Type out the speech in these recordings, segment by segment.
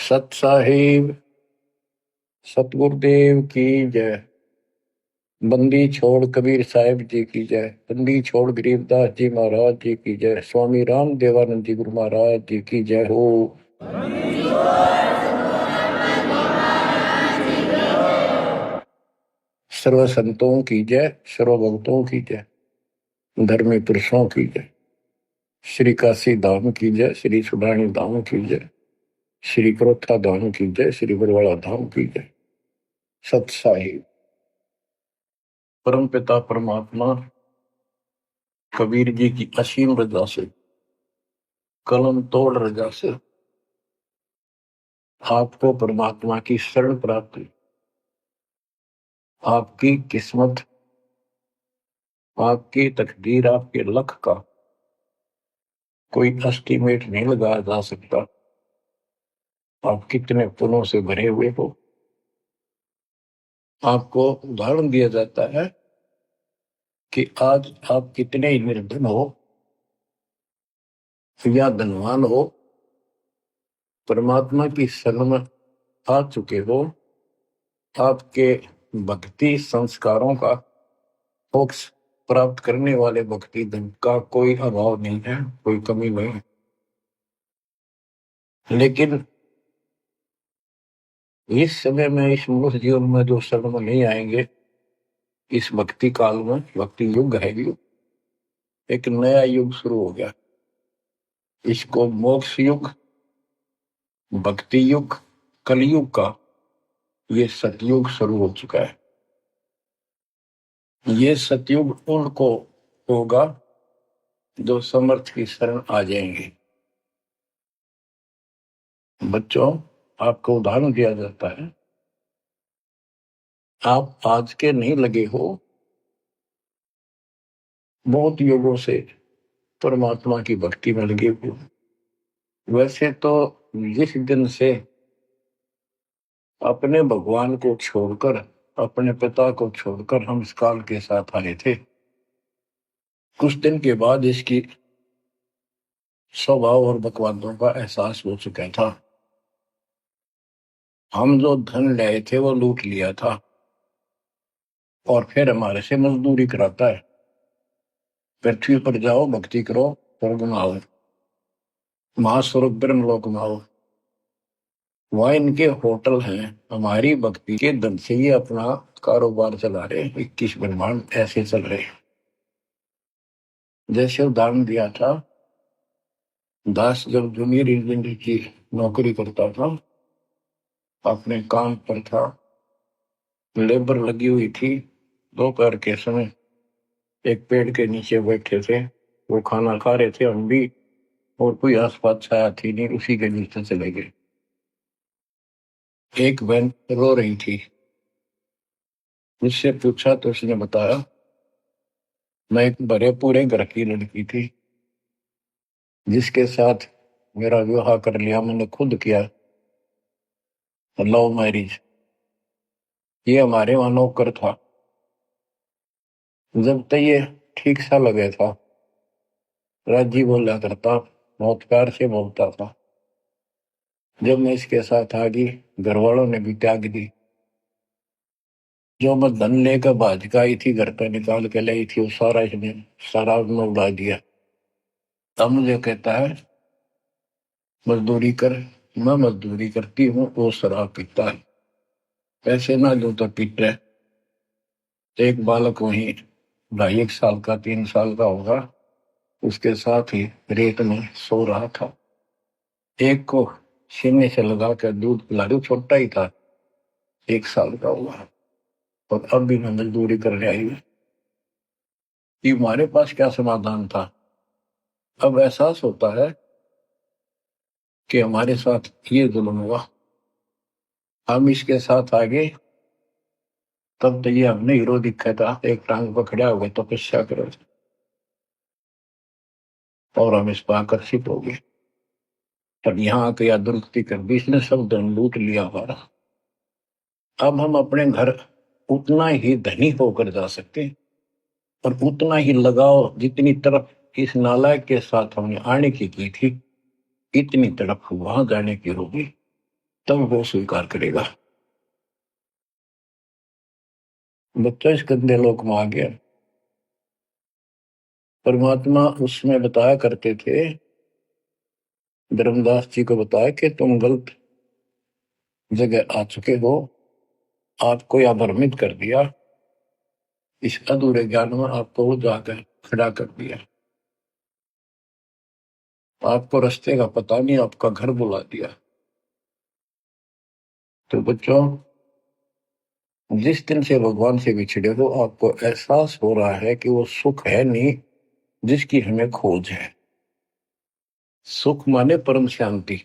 सत साहिब सतगुरुदेव की जय। बंदी छोड़ कबीर साहिब जी की जय। बंदी छोड़ गरीबदास जी महाराज जी की जय। स्वामी राम देवानंद जी गुरु महाराज जी की जय हो। सर्व संतों की जय, सर्व भक्तों की जय, धर्मी पुरुषों की जय। श्री काशी धाम की जय, श्री सुडानी धाम की जय, श्री क्रोथा धाम की जय, श्री बरवाड़ा धाम की जय। सत साहिब परम पिता परमात्मा कबीर जी की असीम रजा से, कलम तोड़ रजा से आपको परमात्मा की शरण प्राप्ति, आपकी किस्मत, आपकी तकदीर, आपके लक का कोई एस्टीमेट नहीं लगाया जा सकता। आप कितने पुण्यों से भरे हुए हो। आपको उदाहरण दिया जाता है कि आज आप कितने ही निर्धन हो या धनवान हो, परमात्मा की शरण में आ चुके हो। आपके भक्ति संस्कारों का, मोक्ष प्राप्त करने वाले भक्ति धन का कोई अभाव नहीं है, कोई कमी नहीं है। लेकिन इस समय में, इस मनुष्य जीवन में जो शरण में नहीं आएंगे, इस भक्ति काल में, भक्ति युग है, एक नया युग शुरू हो गया। इसको मोक्ष युग, भक्ति युग, कलयुग का ये सतयुग शुरू हो चुका है। ये सतयुग उनको होगा जो समर्थ की शरण आ जाएंगे। बच्चों, आपको उदाहरण दिया जाता है, आप आज के नहीं लगे हो, बहुत युगों से परमात्मा की भक्ति में लगे हुए। वैसे तो जिस दिन से अपने भगवान को छोड़कर, अपने पिता को छोड़कर हम इस काल के साथ आए थे, कुछ दिन के बाद इसकी स्वभाव और बकवादों का एहसास हो चुका था। हम जो धन लाए थे वो लूट लिया था और फिर हमारे से मजदूरी कराता है। पृथ्वी पर जाओ, भक्ति करो, स्वर्ग में आओ, महास्वर्ग ब्रह्मलोक में आओ। वहां इनके होटल हैं, हमारी भक्ति के धन से ये अपना कारोबार चला रहे। 21 ब्रह्मांड ऐसे चल रहे। जैसे उदाहरण दिया था, दास जब जूनियर इंजीनियर की नौकरी करता था, अपने काम पर था, लेबर लगी हुई थी, दोपहर के समय एक पेड़ के नीचे बैठे थे, वो खाना खा रहे थे, हम भी, और कोई आसपास छाया थी नहीं, उसी के नीचे चले गए। एक बहन रो रही थी, मुझसे पूछा तो उसने बताया, मैं एक बड़े पूरे घर की लड़की थी जिसके साथ मेरा विवाह कर लिया, मैंने खुद किया, लव मैरिज। ये हमारे वहां नौकर था। जब तक ये ठीक सा लगे था, राजी बोला करता, बहुत प्यार से बोलता था। जब मैं इसके साथ आ गई, घर वालों ने भी त्याग दी। जो मैं धन लेकर भाज का आई थी, घर पे निकाल के लाई थी, वो सारा इसने शराब में उड़ा दिया। तब मुझे कहता है, मजदूरी कर। मैं मजदूरी करती हूँ, वो शराब पीता है। पैसे ना दो तो पीट रहे। एक बालक वहीं 2.5 साल का, 3 साल का होगा, उसके साथ ही रेत में सो रहा था। एक को सीने से लगा कर दूध पिला रही, छोटा ही था, 1 साल का हुआ, और अब भी मैं मजदूरी करने आई हूँ। कि हमारे पास क्या समाधान था। अब एहसास होता है कि हमारे साथ ये जुल्म हुआ, हम इसके साथ आगे, तब तो ये हमने हीरो दिखा था, एक टांग पर खड़ा हो गए, तपस्या करो, और हम इस पर आकर्षित हो गए। अब यहाँ आके या दुरुस्ती कर दी, इसने सब धन लूट लिया हमारा। अब हम अपने घर उतना ही धनी होकर जा सकते, और उतना ही लगाव जितनी तरफ इस नालायक के साथ हमने आने की थी, इतनी तरफ वहां जाने की होगी। तब वो स्वीकार करेगा। बच्चा इस गंदे लोक में आ गया। परमात्मा उसमें बताया करते थे, धर्मदास जी को बताया कि तुम गलत जगह आ चुके हो, आपको यह भ्रमित कर दिया, इस अधूरे ज्ञान में आपको वो जाकर खड़ा कर दिया, आपको रास्ते का पता नहीं, आपका घर बुला दिया। तो बच्चों, जिस दिन से भगवान से बिछड़े हो, आपको एहसास हो रहा है कि वो सुख है नहीं जिसकी हमें खोज है। सुख माने परम शांति।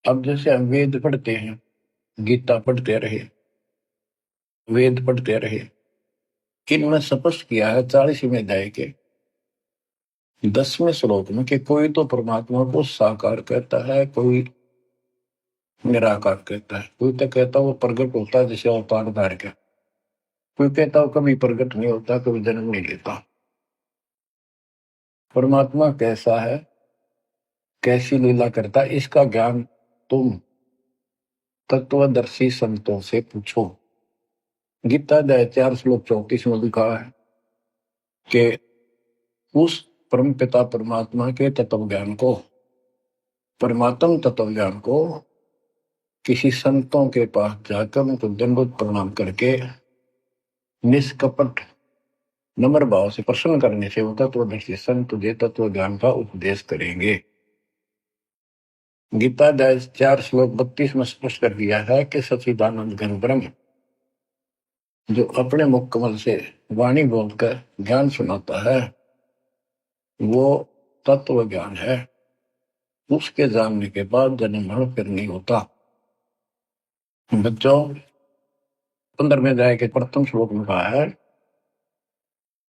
अब जैसे हम वेद पढ़ते हैं, गीता पढ़ते रहे, वेद पढ़ते रहे, इनमें स्पष्ट किया है 40वें अध्याय के 10वें श्लोक में कि कोई तो परमात्मा को साकार कहता है, कोई निराकार कहता है, कोई तो कहता वो प्रकट होता है जैसे अवतार धार के, कोई कहता वो कभी प्रकट नहीं होता, कभी जन्म नहीं लेता। परमात्मा कैसा है, कैसी लीला करता है, इसका ज्ञान तुम तत्वदर्शी संतों से पूछो। गीता अध्याय 4 श्लोक 34 में लिखा है कि उस परम पिता परमात्मा के तत्व ज्ञान को, परमात्म तत्व ज्ञान को किसी संतों के पास जाकर उनको दंडवत प्रणाम करके निष्कपट नम्र भाव से प्रसन्न करने से वो तत्वदर्शी संत तुझे तत्व ज्ञान का उपदेश करेंगे। गीता अध्याय 4 श्लोक 32 में स्पष्ट कर दिया है कि सच्चिदानंद घन ब्रह्म जो अपने मुख कमल से वाणी बोलकर ज्ञान सुनाता है, वो तत्व ज्ञान है। उसके जानने के बाद जन्म मरण फिर नहीं होता। बच्चों, 15वें अध्याय के प्रथम श्लोक में कहा है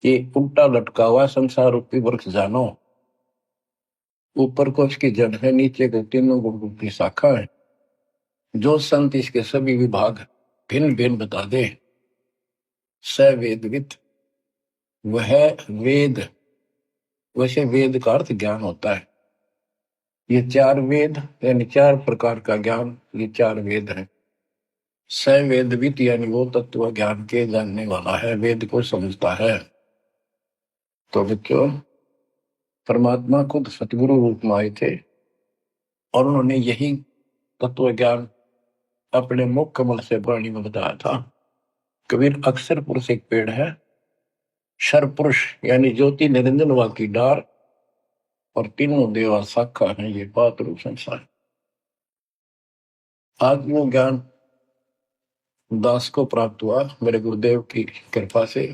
कि उल्टा लटका हुआ संसार रूपी वृक्ष जानो, ऊपर को इसकी जड़ है, नीचे को तीनों गुण की शाखा है। जो संत इसके सभी विभाग भिन्न भिन्न बता दे, स वेदविद, वह वेद। वैसे वेद का अर्थ ज्ञान होता है। ये 4 वेद यानी 4 प्रकार का ज्ञान, ये 4 वेद है। स वेदविद यानी वो तत्व ज्ञान के जानने वाला है, वेद को समझता है। तो बच्चों, परमात्मा खुद सतगुरु रूप में आए थे और उन्होंने यही तत्व ज्ञान अपने मुख कमल से वाणी में बताया था। कबीर अक्षर पुरुष एक पेड़ है, शर पुरुष यानी ज्योति निरंजन वा की डार, और तीनों देवा शाखा है, ये बात रूप संसार। आज वो ज्ञान दास को प्राप्त हुआ मेरे गुरुदेव की कृपा से,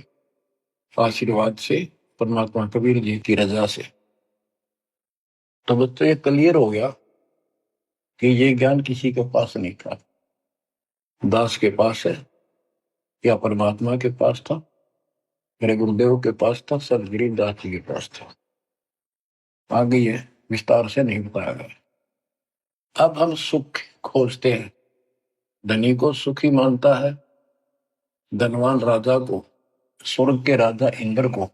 आशीर्वाद से, परमात्मा कबीर जी की रजा से। तो बच्चों, ये क्लियर हो गया कि ये ज्ञान किसी के पास नहीं था, दास के पास है या परमात्मा के पास था, मेरे गुरुदेव के पास था, सदगिरी दास जी के पास था। आगे ये विस्तार से नहीं बताया गया। अब हम सुख खोजते हैं। धनी को सुखी मानता है, धनवान राजा को, स्वर्ग के राजा इंद्र को,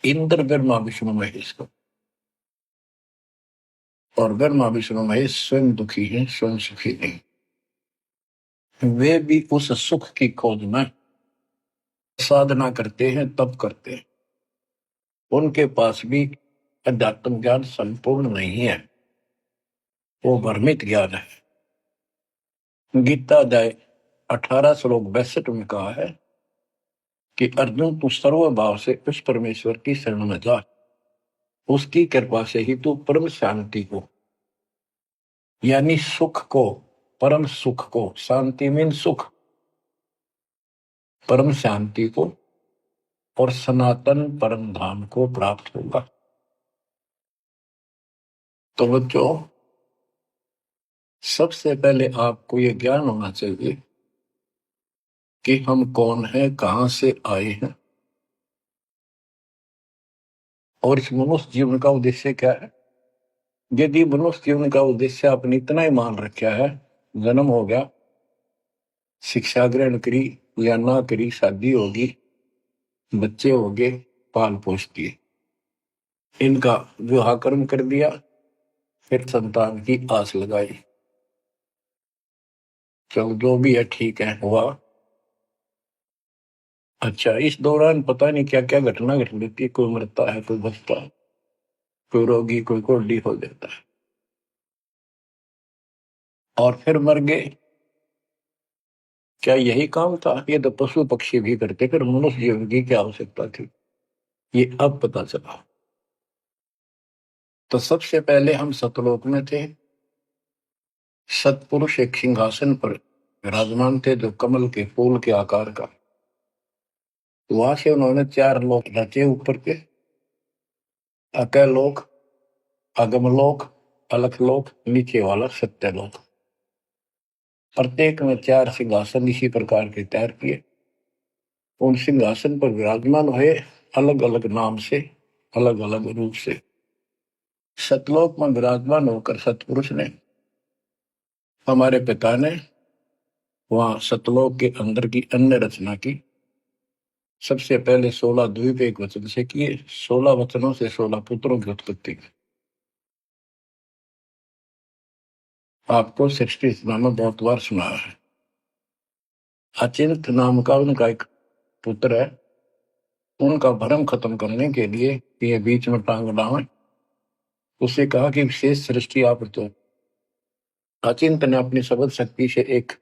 इंद्र ब्रह्मा विष्णु महेश को, और ब्रह्मा विष्णु महेश स्वयं दुखी है, स्वयं सुखी नहीं। वे भी उस सुख की खोज में साधना करते हैं, तप करते हैं। उनके पास भी अध्यात्म ज्ञान संपूर्ण नहीं है, वो भ्रमित ज्ञान है। गीता अध्याय 18 श्लोक 62 में कहा है कि अर्जुन, तू सर्व भाव से उस परमेश्वर की शरण में जा, उसकी कृपा से ही तू परम शांति को यानी सुख को, परम सुख को, शांति मीन सुख, परम शांति को और सनातन परम धाम को प्राप्त होगा। तो बच्चों, सबसे पहले आपको यह ज्ञान होना चाहिए कि हम कौन हैं, कहां से आए हैं, और इस मनुष्य जीवन का उद्देश्य क्या है। यदि मनुष्य जीवन का उद्देश्य आपने इतना ही मान रखा है, जन्म हो गया, शिक्षा ग्रहण करी या ना करी, शादी होगी, बच्चे हो गए, पाल पोस दिए, इनका विवाह कर्म कर दिया, फिर संतान की आस लगाई। चलो जो भी है ठीक है, हुआ। अच्छा, इस दौरान पता नहीं क्या क्या घटना घट लेती है, कोई मरता है, कोई बचता है, कोई रोगी, कोई कोल्डी हो जाता है, और फिर मर गए। क्या यही काम था? ये तो पशु पक्षी भी करते, फिर मनुष्य जीवन की क्या आवश्यकता थी? ये अब पता चला। तो सबसे पहले हम सतलोक में थे। सतपुरुष एक सिंहासन पर विराजमान थे, जो कमल के फूल के आकार का। वहां से उन्होंने 4 लोक रचे ऊपर के: अकलोक, अगमलोक, अलखलोक, नीचे वाला सत्यलोक। प्रत्येक में 4 सिंहासन इसी प्रकार के तैयार किए। उन सिंहासन पर विराजमान हुए, अलग अलग नाम से, अलग अलग रूप से। सतलोक में विराजमान होकर सतपुरुष ने, हमारे पिता ने, वहां सतलोक के अंदर की अन्य रचना की। सबसे पहले 16 द्वीप एक वचन से किए, 16 वचनों से 16 पुत्रों की उत्पत्ति की। आपको सृष्टि में बहुत बार सुना है। अचिंत नाम का उनका एक पुत्र है। उनका भ्रम खत्म करने के लिए ये बीच में टांग डावे, उसे कहा कि विशेष सृष्टि आप तो। अचिंत ने अपनी शब्द शक्ति से एक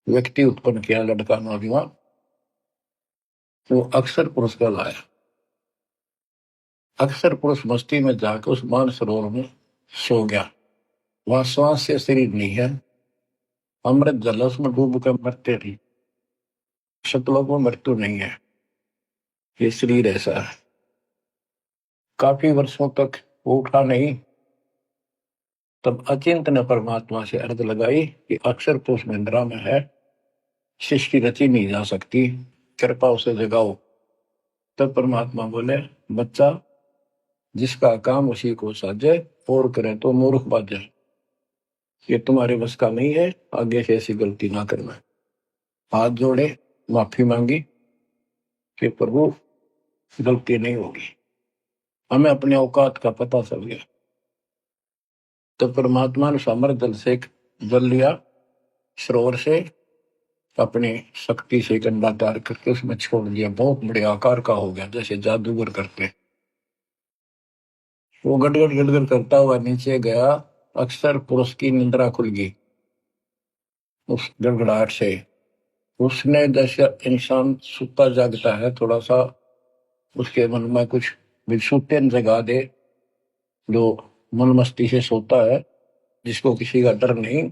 व्यक्ति उत्पन्न किया, लड़का नौजवान। वो अक्षर पुरुष का लाया। अक्षर पुरुष मस्ती में जाकर उस मान सरोवर में सो गया। वहां श्वास से शरीर नहीं है, अमृत जल उसमें डूब कर मरते रही। सतलोक में मृत्यु नहीं है, ये शरीर ऐसा है। काफी वर्षों तक वो उठा नहीं। तब अचिंत ने परमात्मा से अर्ज लगाई कि अक्षर पुरुष निंद्रा में है, सृष्टि रची नहीं जा सकती, कृपा उसे जगाओ। तब परमात्मा बोले, बच्चा, जिसका काम उसी को साजे, और करे तो मूर्ख बाजे। ये तुम्हारे बस का नहीं है, आगे से ऐसी गलती ना करना। हाथ जोड़े, माफी मांगी कि प्रभु गलती नहीं होगी। हमें अपने औकात का पता चल गया। तो परमात्मा ने सामर जल से जल लिया, सरोवर से अपनी शक्ति से कंडा तैयार करके उसमें छोड़ दिया। बहुत बड़े आकार का हो गया, जैसे जादूगर करते। वो गड़गड़ गड़गड़ करता हुआ नीचे गया। अक्सर पुरुष की निंद्रा खुल गई उस गड़गड़ाहट से। उसने, जैसे इंसान सुता जागता है, थोड़ा सा उसके मन में कुछ विक्षुप्तन जगा दे, जो मन मस्ती से सोता है, जिसको किसी का डर नहीं,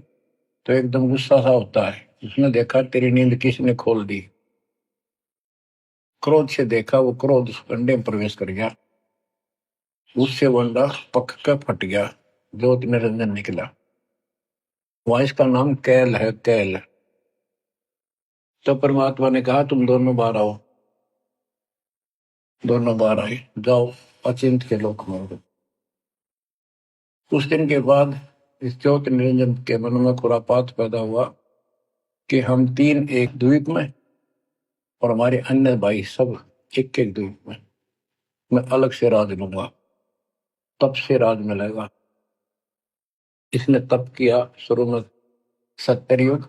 तो एकदम गुस्सा सा होता है। उसने देखा तेरी नींद किसने खोल दी। क्रोध से देखा, वो क्रोध उस अंडे में प्रवेश कर गया। उससे वो अंडा पक कर फट गया, ज्योति निरंजन निकला। वहां इसका नाम कैल है, कैल। तो परमात्मा ने कहा, तुम दोनों बाहर आओ। दोनों बाहर आए, जाओ अचिंत के लोक में। कुछ दिन के बाद इस ज्योति निरंजन के मन में खुरापात पैदा हुआ कि हम 3 एक द्वीप में, और हमारे अन्य भाई सब एक एक द्वीप में। मैं अलग से राज लूंगा, तप से राज मिलेगा। इसने तप किया शुरू में, सत्तर युग।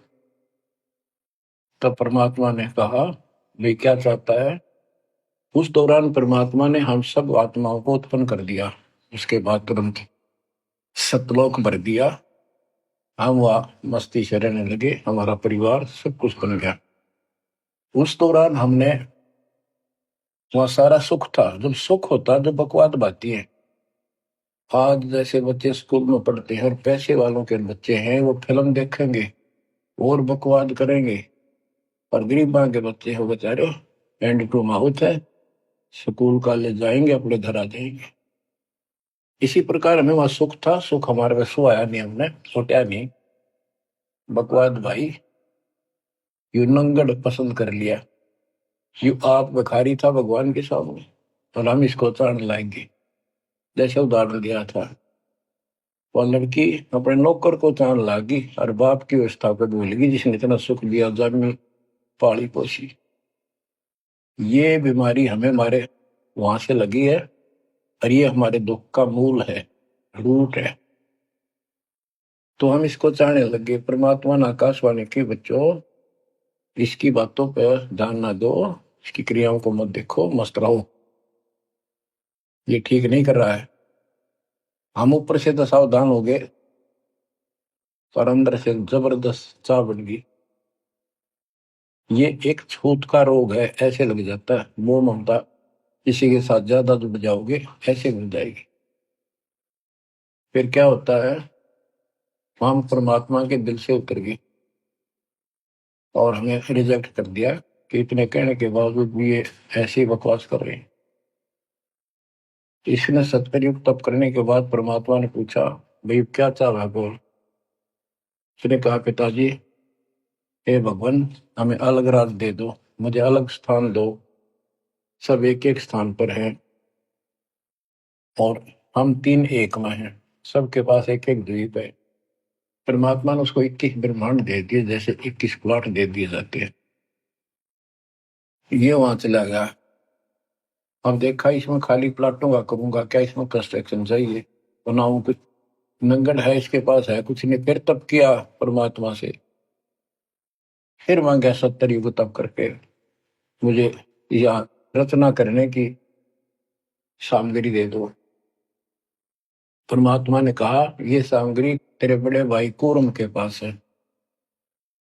तब परमात्मा ने कहा, भाई क्या चाहता है? उस दौरान परमात्मा ने हम सब आत्माओं को उत्पन्न कर दिया। उसके बाद तुरंत सतलोक भर दिया। हम वहां मस्ती से रहने लगे, हमारा परिवार सब कुछ बन गया। उस दौरान हमने, वहां सारा सुख था। जब सुख होता, जब बकवाद बाती है। आज जैसे बच्चे स्कूल में पढ़ते हैं और पैसे वालों के बच्चे हैं, वो फिल्म देखेंगे और बकवाद करेंगे, और गरीबा के बच्चे हो बेचारे एंड टू माउथ है, स्कूल कॉलेज जाएंगे, अपने घर आ जाएंगे। इसी प्रकार हमें वहां सुख था। सुख हमारे में सोया नहीं, हमने सोटा नहीं। बकवाद भाई यू नंगड़ पसंद कर लिया। यू आप भिखारी था भगवान के सामने, और हम इसको चाण लाएंगे। जैसे उदाहरण दिया था, वो लड़की अपने नौकर को चाण लागी और बाप की व्यवस्था को भूलेगी, जिसने इतना सुख दिया, जन्म पाली पोसी। ये बीमारी हमें हमारे वहां से लगी है, और ये हमारे दुख का मूल है। रूट है। तो हम इसको चाहने लगे। परमात्मा ने आकाशवाणी की, बच्चों इसकी बातों पर ध्यान ना दो, इसकी क्रियाओं को मत देखो, मस्त रहो, ये ठीक नहीं कर रहा है। हम ऊपर से तो सावधान हो गए, पर अंदर से जबरदस्त चाह बन गई। ये एक छूत का रोग है, ऐसे लग जाता है। मोह ममता किसी के साथ ज्यादा जुड़ जाओगे, ऐसे मिल जाएगी। फिर क्या होता है, हम परमात्मा के दिल से उतर गए और हमें रिजेक्ट कर दिया कि इतने कहने के बावजूद भी ये ऐसे ही बकवास कर रहे हैं। इसने सत्कर्युग तप करने के बाद परमात्मा ने पूछा, भाई क्या चाह रहा बोल। उसने कहा, पिताजी हे भगवान, हमें अलग राज दे दो, मुझे अलग स्थान दो। सब एक एक स्थान पर हैं और हम तीन एक में हैं, सबके पास एक एक द्वीप है। परमात्मा ने उसको 21 ब्रह्मांड दे दिए, जैसे 21 प्लॉट दे दिए जाते हैं। ये वहां चला गया। अब देखा, इसमें खाली प्लॉटों का करूंगा क्या, इसमें कंस्ट्रक्शन चाहिए, बनाऊं कुछ। नंगन है, इसके पास है कुछ नहीं। फिर तप किया परमात्मा से, फिर मांगा 70 युग तप करके मुझे यह रचना करने की सामग्री दे दो। परमात्मा ने कहा, ये सामग्री तेरे बड़े भाई कूर्म के पास है,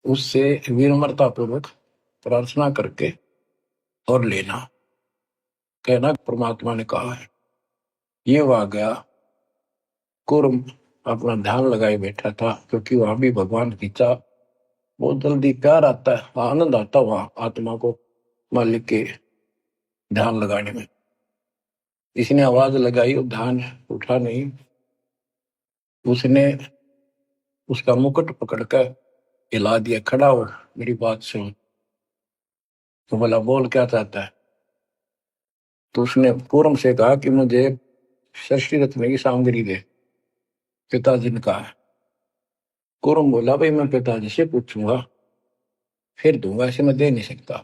उससे विनम्रता पूर्वक प्रार्थना करके और लेना। कहना परमात्मा ने कहा है। ये वहां गया, कूर्म अपना ध्यान लगाए बैठा था, क्योंकि वहां भी भगवान की चाह, बहुत जल्दी प्यार आता है, आनंद आता वहां आत्मा को मालिक के ध्यान लगाने में। इसने आवाज लगाई और ध्यान उठा नहीं। उसने उसका मुकुट पकड़कर हिला दिया, खड़ा हो, मेरी बात सुन। तो बोला, बोल क्या चाहता है। तो उसने पूर्व से कहा कि मुझे षष्ठी रत्न की सामग्री दे, पिताजी ने कहा। कुरम बोला, भाई मैं पिताजी से पूछूंगा फिर दूंगा, ऐसे मैं दे नहीं सकता,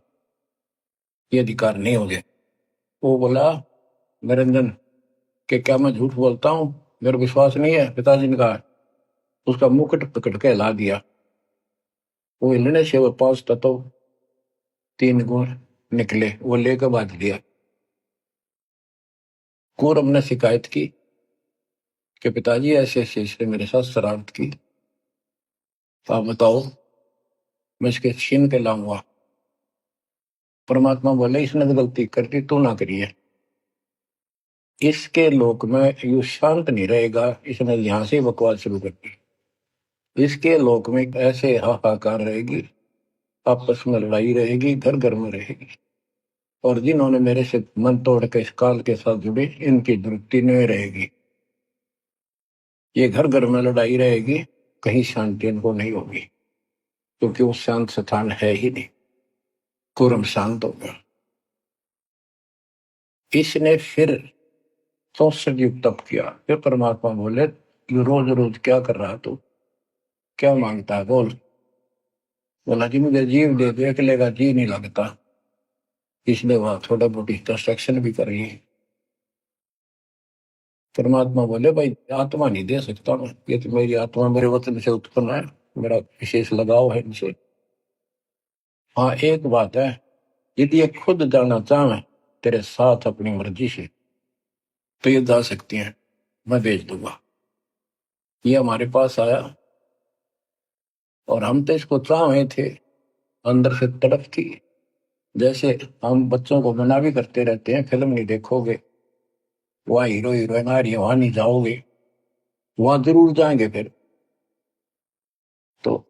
ये अधिकार नहीं हो गया। वो बोला, निरंजन के क्या मैं झूठ बोलता हूँ, मेरा विश्वास नहीं है। पिताजी ने कहा। उसका मुकुट पकड़ के हिला दिया। वो हिलने से वो 5 तत्व 3 गुण निकले, वो लेकर बांध दिया। कुरम ने शिकायत की कि पिताजी ऐसे ऐसे इसने मेरे साथ शरारत की, तो आप बताओ मैं इसके छीन के लाऊंगा। परमात्मा बोले, इसने तो गलती कर दी, तू ना करिए। इसके लोक में यू शांत नहीं रहेगा, इसने यहां से बकवास शुरू कर दी। इसके लोक में ऐसे हाहाकार रहेगी, आपस में लड़ाई रहेगी, घर घर में रहेगी। और जिन्होंने मेरे से मन तोड़ के इस काल के साथ जुड़े, इनकी तृप्ति नहीं रहेगी। ये घर घर में लड़ाई रहेगी, कहीं शांति इनको नहीं होगी, क्योंकि वो शांत स्थान है ही नहीं। कुरम शांत हो गया। इसने फिर 64 युग तप किया। फिर परमात्मा बोले, ये रोज रोज क्या कर रहा तू, क्या मांगता है बोल। बोला, जी मुझे जीव दे दे, अकेले का जी नहीं लगता। इसलिए वहां थोड़ा बहुत कंस्ट्रक्शन भी कर रही है। परमात्मा बोले, भाई आत्मा नहीं दे सकता मैं, ये तो मेरी आत्मा मेरे वतन से उत्पन्न है, मेरा विशेष लगाव है इनसे। हाँ एक बात है, यदि ये खुद जाना चाहे तेरे साथ अपनी मर्जी से, तो ये जा सकती हैं, मैं भेज दूंगा। ये हमारे पास आया और हम तो इसको चाहे थे, अंदर से तड़प थी। जैसे हम बच्चों को मना भी करते रहते हैं, फिल्म नहीं देखोगे, वहाँ हीरो हीरोइन आ रही है, वहां नहीं जाओगे, वहां जरूर जाएंगे। फिर तो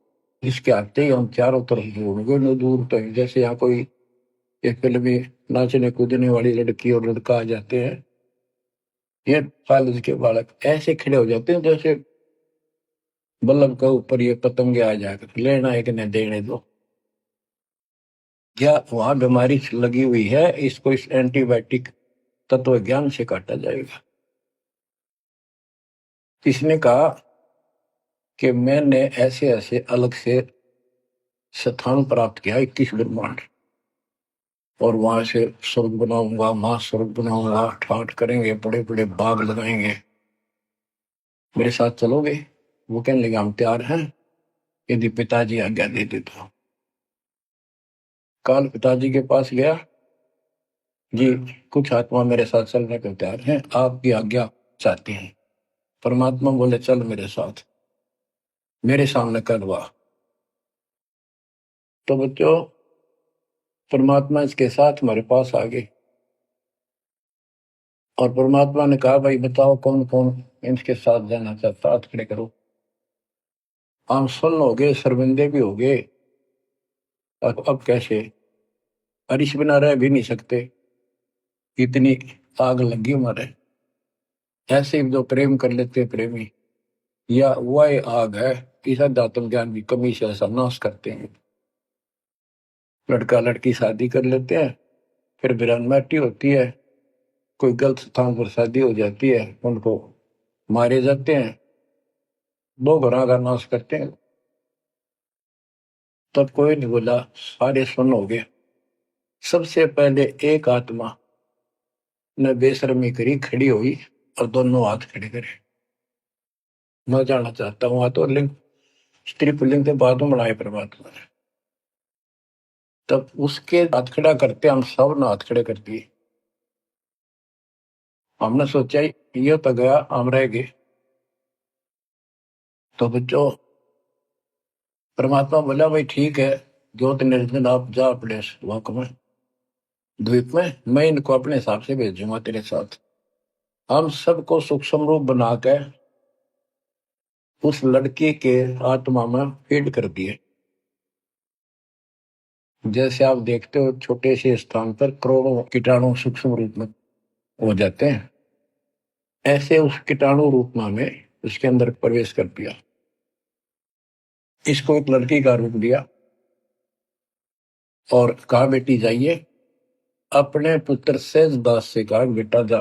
इसके आते ही हम चारों तरफ घूमेंगे, न दूर तो जैसे यहाँ कोई एक फिल्म में नाचने कूदने वाली लड़की और लड़का आ जाते हैं, ये कॉलेज के बालक ऐसे खड़े हो जाते हैं जैसे बल्लभ के ऊपर ये पतंगे आ जाकर, लेना एक ने देने दो। या वहां बीमारी लगी हुई है, इसको इस एंटीबायोटिक तत्व ज्ञान से काटा जाएगा। इसने कहा कि मैंने ऐसे ऐसे अलग से स्थान प्राप्त किया, 21 ब्रह्मांड, और वहां से स्वर्ग बनाऊंगा, महास्वर्ग बनाऊंगा, ठाट करेंगे, बड़े बड़े बाग लगाएंगे। मेरे साथ चलोगे? वो कहने लगे हम तैयार हैं, यदि पिताजी आज्ञा दे दे तो। काल पिताजी के पास गया, जी कुछ आत्मा मेरे साथ चलने को तैयार हैं, आपकी आज्ञा चाहती हैं। परमात्मा बोले चल मेरे साथ, मेरे सामने करवा। तो बच्चों, परमात्मा इसके साथ हमारे पास आ गए और परमात्मा ने कहा भाई बताओ कौन कौन इनके साथ जाना चाहता, हाथ खड़े करो। हम सुन हो गए, शर्मिंदे भी हो गए, अब कैसे, बारिश बिना रह भी नहीं सकते, इतनी आग लगी हमारे। ऐसे जो प्रेम कर लेते हैं प्रेमी, या वह आग है, इस अध्यात्म ज्ञान की कमी से ऐसा नाश करते हैं। लड़का लड़की शादी कर लेते हैं, फिर विरानमाटी होती है, कोई गलत स्थान पर शादी हो जाती है, उनको मारे जाते हैं, दो घरों का नाश करते हैं। तब कोई नहीं बोला, सारे सुन हो गए। सबसे पहले एक आत्मा ने बेशर्मी करी, खड़ी हुई और दोनों हाथ खड़े करे। मैं जानना चाहता हूँ, हाथ और लिंग स्त्री पुल्लिंग के बाद में बनाए परमात्मा ने। तब उसके हाथ खड़ा करते हम सब ने हाथ खड़े कर दिए। हमने सोचा ये तो गया, हम रह गए। तो बच्चों, परमात्मा बोला भाई ठीक है, ज्योत निर्जन आप जा अपने वक में, द्वीप में, मैं इनको अपने हिसाब से भेजूंगा तेरे साथ। हम सबको सूक्ष्म रूप बनाकर उस लड़की के आत्मा में फीड कर दिए। जैसे आप देखते हो छोटे से स्थान पर करोड़ों कीटाणु सूक्ष्म रूप में हो जाते हैं, ऐसे उस कीटाणु रूप में हमें उसके अंदर प्रवेश कर दिया। इसको एक लड़की का रूप दिया और कहा बेटी जाइए, अपने पुत्र सहज दास से कहा बेटा जा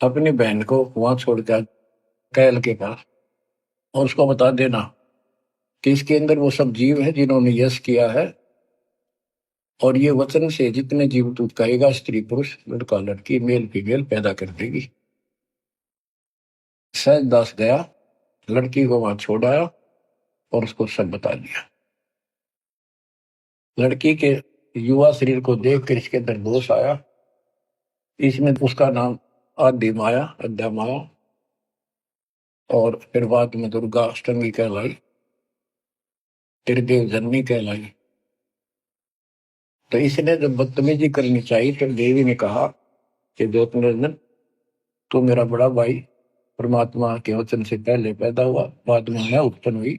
अपनी बहन को वहां छोड़ कर कैल के पास, और उसको बता देना कि इसके अंदर वो सब जीव हैं जिन्होंने यश किया है, और ये वचन से जितने जीव तू कहेगा, स्त्री पुरुष लड़का लड़की मेल फीमेल पैदा कर देगी। सहज दास गया, लड़की को वहां छोड़ आया और उसको सब बता दिया। लड़की के युवा शरीर को देखकर इसके अंदर दोष आया, इसने उसका नाम आदि माया, अद्या माया, और फिर बाद में दुर्गा अष्टमी कहलाई, त्रिदेव जननी कहलाई। तो इसने जब बदतमीजी करनी चाहिए तो देवी ने कहा कि ज्योत निरंजन तू मेरा बड़ा भाई, परमात्मा के वचन से पहले पैदा हुआ, बाद में मैं उत्पन्न हुई,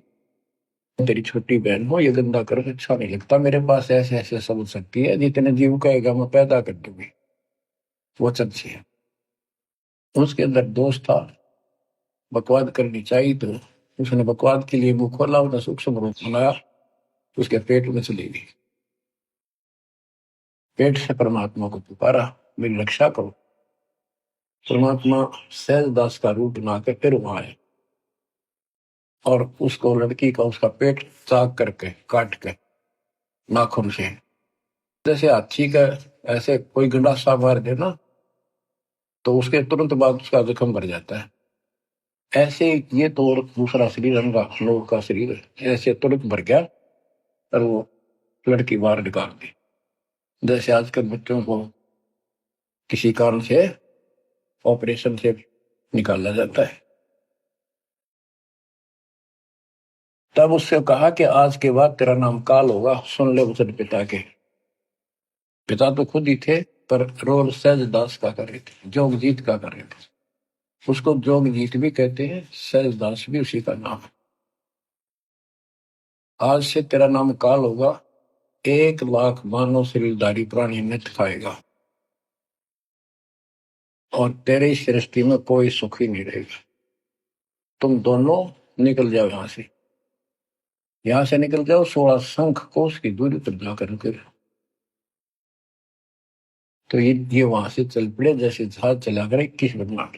तेरी छोटी बहन हो, ये गंदा कर अच्छा नहीं लगता, मेरे पास ऐसे ऐसे समझ सकती है, जितने जीव कहेगा मैं पैदा कर दूंगी वचन से। उसके अंदर दोष था, बकवाद करनी चाहिए, तो उसने बकवाद के लिए मुंह खोला, उसने सूक्ष्म रूप बनाया, उसके पेट में चली गई। पेट से परमात्मा को पुकारा, मेरी रक्षा करो। परमात्मा सहज दास का रूप बनाकर फिर वहां आए और उसको लड़की का उसका पेट चाक करके काट के नाखून से, जैसे हाथी का ऐसे कोई गंडासा मार देना तो उसके तुरंत बाद उसका जख्म भर जाता है, ऐसे ये तो और दूसरा शरीर अंगा लोग का शरीर ऐसे तुरंत भर गया और वो लड़की बाहर निकाल दी। जैसे आजकल बच्चों को किसी कारण से ऑपरेशन से निकाला जाता है। तब उससे कहा कि आज के बाद तेरा नाम काल होगा, सुन ले वचन पिता के। पिता तो खुद ही थे पर रोल सहज दास का कर रहे थे, जोगजीत का कर रहे थे। उसको जोगजीत भी कहते हैं, सहज दास भी उसी का नाम है। आज से तेरा नाम काल होगा, 1,00,000 मानव शरीरधारी प्राणी नित खाएगा और तेरे इस सृष्टि में कोई सुख ही नहीं रहेगा। तुम दोनों निकल जाओ यहां से निकल जाओ, 16 शंख कोस की दूरी पर जाकर कर। तो ये वहां से चल पड़े जैसे जहाज चला कर 21 ब्रह्मांड।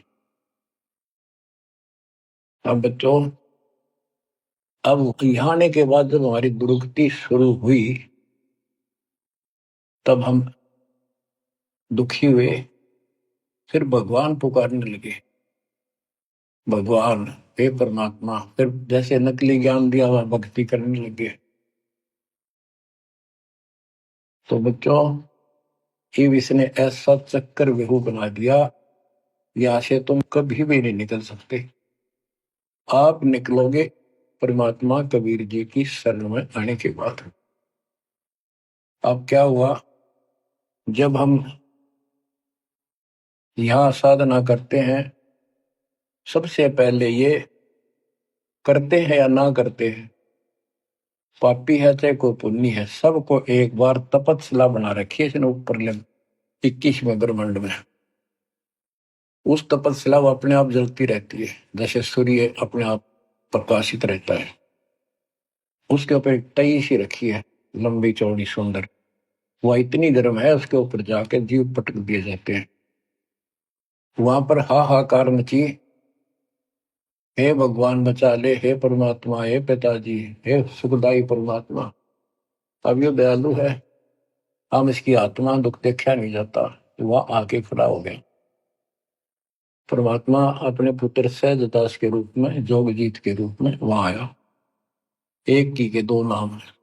अब बच्चों, अब यहाँ आने के बाद जब हमारी दुर्गति शुरू हुई तब हम दुखी हुए, फिर भगवान पुकारने लगे, भगवान, हे परमात्मा। फिर जैसे नकली ज्ञान दिया हुआ भक्ति करने लगे। तो बच्चों, शिव इसने ऐसा चक्कर व्यू बना दिया, यहां से तुम कभी भी नहीं निकल सकते। आप निकलोगे परमात्मा कबीर जी की शरण में आने के बाद। अब क्या हुआ, जब हम यहां साधना करते हैं, सबसे पहले ये करते हैं या ना करते हैं, पापी है चाहे कोई पुण्य है, सबको एक बार तपस्या बना रखी है इसने ऊपर 21वें ब्रह्मांड में। उस तपस्या वो अपने आप जलती रहती है, जैसे सूर्य अपने आप प्रकाशित रहता है। उसके ऊपर एक तई सी रखी है, लंबी चौड़ी सुंदर, वह इतनी गर्म है, उसके ऊपर जाकर जीव पटक दिए जाते हैं। वहां पर हाहाकार मची, हे भगवान बचा ले, हे परमात्मा, हे पिताजी, हे सुखदाई परमात्मा। अब ये दयालु है, हम इसकी आत्मा दुख देखा नहीं जाता। वह आके खड़ा हो गया। परमात्मा अपने पुत्र सहजदास के रूप में, जोगजीत के रूप में वहां आया। एक की के दो नाम है।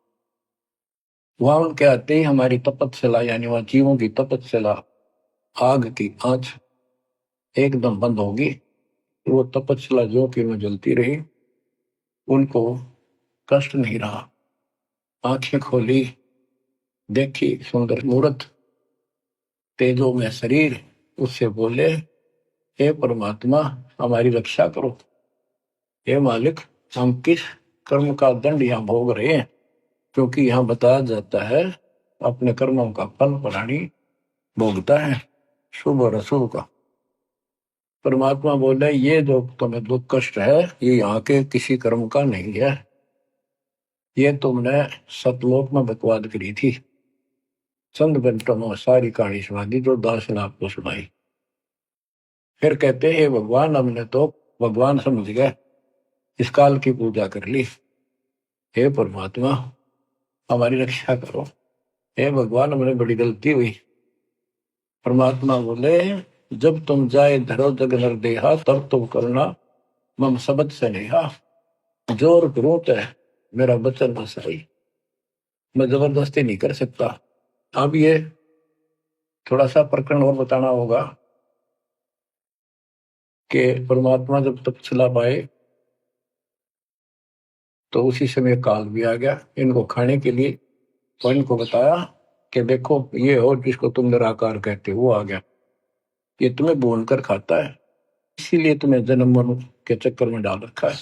वहां उनके आते ही हमारी तपस्या, यानी वह जीवों की तपस्या, आग की आंच एकदम बंद होगी। वो तपस्या जो कि में जलती रही, उनको कष्ट नहीं रहा। आंखें खोली, देखी सुंदर मूर्त, तेजो में शरीर, उससे बोले, हे परमात्मा हमारी रक्षा करो। हे मालिक, हम किस कर्म का दंड यहाँ भोग रहे हैं, क्योंकि यहाँ बताया जाता है अपने कर्मों का फल प्राणी भोगता है, शुभ और अशुभ का। परमात्मा बोले, ये जो तुम्हें दुख कष्ट है, ये यहाँ के किसी कर्म का नहीं है, ये तुमने सतलोक में बकवाद करी थी। चंद मिनटों में सारी कहानी सुना दी जो दास ने आपको सुनाई। फिर कहते हैं, भगवान हमने तो भगवान समझ गए, इस काल की पूजा कर ली। हे परमात्मा हमारी रक्षा करो। हे भगवान हमने बड़ी गलती हुई। परमात्मा बोले, जब तुम जाए धरो जग नर देहा, तब तुम करना मम सबद से नेहा। जोर करूं तो मेरा बचन न सही, मैं जबरदस्ती नहीं कर सकता। अब ये थोड़ा सा प्रकरण और बताना होगा कि परमात्मा जब तपस्या पाए तो उसी समय काल भी आ गया इनको खाने के लिए। तो इनको बताया कि देखो ये हो जिसको तुम निराकार कहते हो, वो आ गया, ये तुम्हें भून कर खाता है, इसीलिए तुम्हें जन्म मरण के चक्कर में डाल रखा है।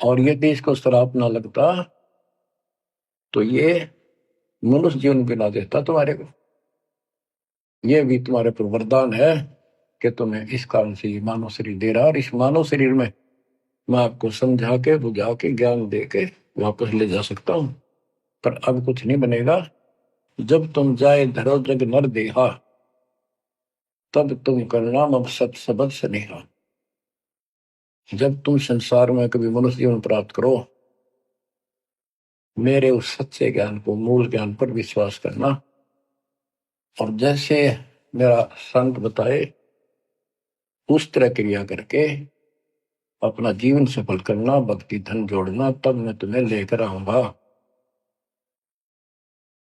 और यदि इसको श्राप ना लगता तो ये मनुष्य जीवन बिना देता तुम्हारे को। ये भी तुम्हारे पर वरदान है कि तुम्हें इस कारण से ये मानव शरीर दे रहा, और इस मानव शरीर में मैं आपको समझा के बुझा के ज्ञान दे के वापस ले जा सकता हूं। पर अब कुछ नहीं बनेगा। जब तुम जाए धरो जग नर देहा, तब तुम करना मम सत सबद स्नेहा। जब तुम संसार में कभी मनुष्य जीवन प्राप्त करो, मेरे उस सच्चे ज्ञान को, मूल ज्ञान पर विश्वास करना, और जैसे मेरा संत बताए उस तरह क्रिया करके अपना जीवन सफल करना, भक्ति धन जोड़ना, तब मैं तुम्हें लेकर आऊंगा।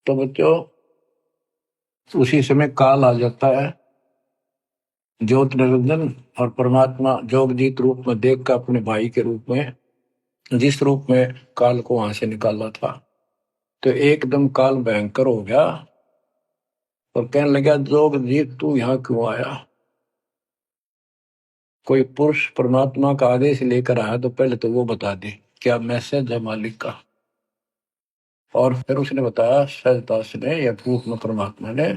तो बच्चों, उसी समय काल आ जाता है, ज्योत निरंजन, और परमात्मा जोगजीत रूप में देख कर अपने भाई के रूप में, जिस रूप में काल को वहां से निकाला था, तो एकदम काल भयंकर हो गया और कहने लगा, जोगजीत तू यहाँ क्यों आया? कोई पुरुष परमात्मा का आदेश लेकर आया तो पहले तो वो बता दे क्या मैसेज है मालिक का। और फिर उसने बताया, सहजदास ने या रूप में परमात्मा ने,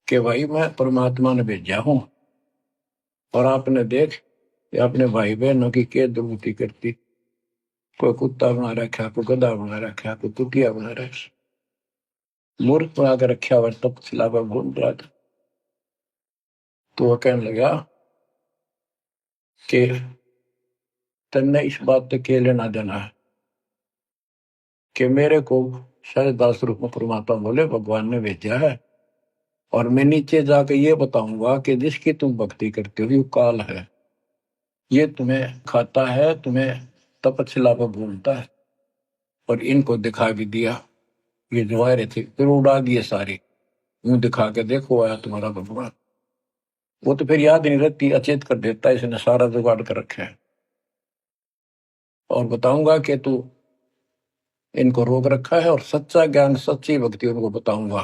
कि भाई मैं परमात्मा ने भेजा हूं, और आपने देख अपने भाई बहनों की क्या दुर्गति करती, कोई कुत्ता बना रखा, कोई गधा बना रखा, कोई कुटिया बना रखा, मूर्ख बना कर रखा हुआ, तपस्या पर घूम रहा था। तो वह कहने लगा कि तन्ने इस बात तक के लेना देना है कि मेरे को सहजदास रूप में परमात्मा बोले भगवान ने भेजा है, और मैं नीचे जाकर ये बताऊंगा कि जिसकी तुम भक्ति करते हो ये काल है, ये तुम्हें खाता है, तुम्हें तपस्या पर भूलता है। और इनको दिखा भी दिया, ये जो आ रहे थे फिर उड़ा दिए सारे, यूं दिखा के देखो आया तुम्हारा भगवान। वो तो फिर याद नहीं रहती, अचेत कर देता है, इसने सारा जुगाड़ कर रखे है। और बताऊंगा कि तू इनको रोक रखा है, और सच्चा ज्ञान सच्ची भक्ति उनको बताऊंगा,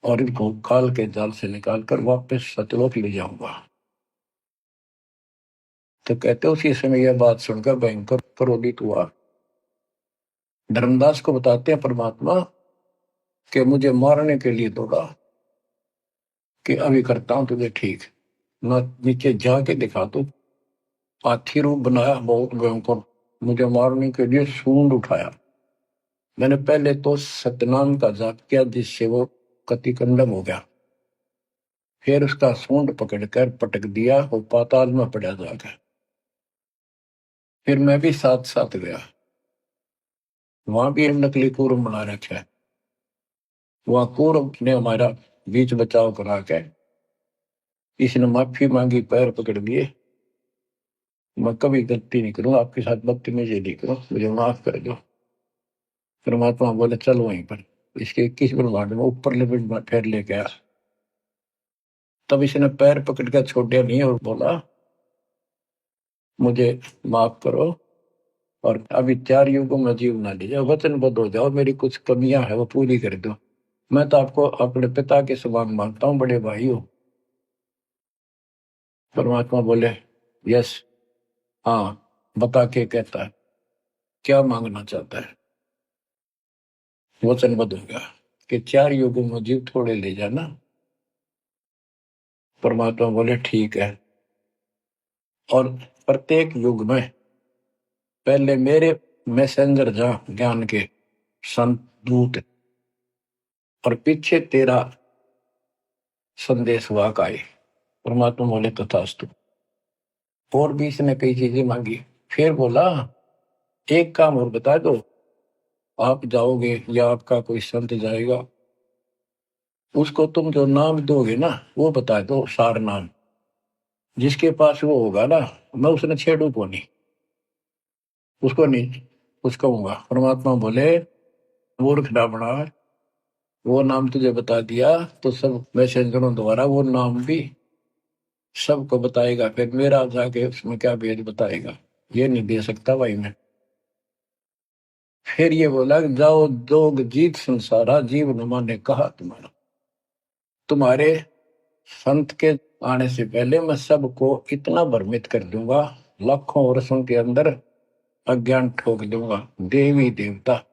और इनको काल के जाल से निकाल कर वापस सतलोक ले जाऊंगा। तो कहते उसी समय यह बात सुनकर भयंकर क्रोधित हुआ। धर्मदास को बताते हैं परमात्मा कि मुझे मारने के लिए दौड़ा, कि अभी करता हूं तुझे ठीक, न नीचे जाके दिखा दो। हाथी रूप बनाया बहुत भयंकर, मुझे मारने के लिए सूंड उठाया। मैंने पहले तो सतनाम का जाप किया, जिससे वो कतिकंडम हो गया। फिर उसका सूंड पकड़कर पटक दिया, वो पाताल में पड़ा जाकर। फिर मैं भी साथ साथ गया, वहां भी नकली कूर्म बना रखा है। वहां कूर्म ने हमारा बीच बचाव करा के इसने माफी मांगी, पैर पकड़ लिए, मैं कभी गलती नहीं करूं, आपके साथ बदतमीजी नहीं करूं, मुझे माफ कर दो। परमात्मा बोले चल वहीं पर, इसके 21 ब्रह्मांड में ऊपर लेवल में फिर लेके आया। तब इसने पैर पकड़ कर छोड़े नहीं और बोला मुझे माफ करो, और अभी 4 युगों में जीव ना लीजिए, वचनबद्ध हो जाओ, मेरी कुछ कमियां है वो पूरी कर दो। मैं तो आपको अपने पिता के समान मानता हूँ, बड़े भाई हो। परमात्मा बोले यस, हाँ बता के कहता है, क्या मांगना चाहता है। वचनबद्ध हो गया कि 4 युगों में जीव थोड़े ले जाना। परमात्मा बोले ठीक है, और प्रत्येक युग में पहले मेरे मैसेंजर जा ज्ञान के संत दूत, और पीछे तेरा संदेश वाहक आए। परमात्मा बोले तथास्तु। और भी इसने कई चीजें मांगी। फिर बोला एक काम और बता दो, आप जाओगे या आपका कोई संत जाएगा, उसको तुम जो नाम दोगे ना वो बता दो, सार नाम, जिसके पास वो होगा ना, मैं उसने छेड़ू को नहीं, उसको नहीं कुछ कहूंगा। परमात्मा बोले मूर्ख ना बना, वो नाम तुझे बता दिया तो सब मैसेंजरों द्वारा वो नाम भी सबको बताएगा, फिर मेरा जाके उसमें क्या भेद बताएगा, ये नहीं दे सकता भाई मैं। फिर ये बोला जाओ जोग जीत संसारा, जीव नुमा ने कहा तुम्हारा, तुम्हारे संत के आने से पहले मैं सबको इतना भ्रमित कर दूंगा, लाखों वर्षों के अंदर अज्ञान ठोक दूंगा। देवी देवता,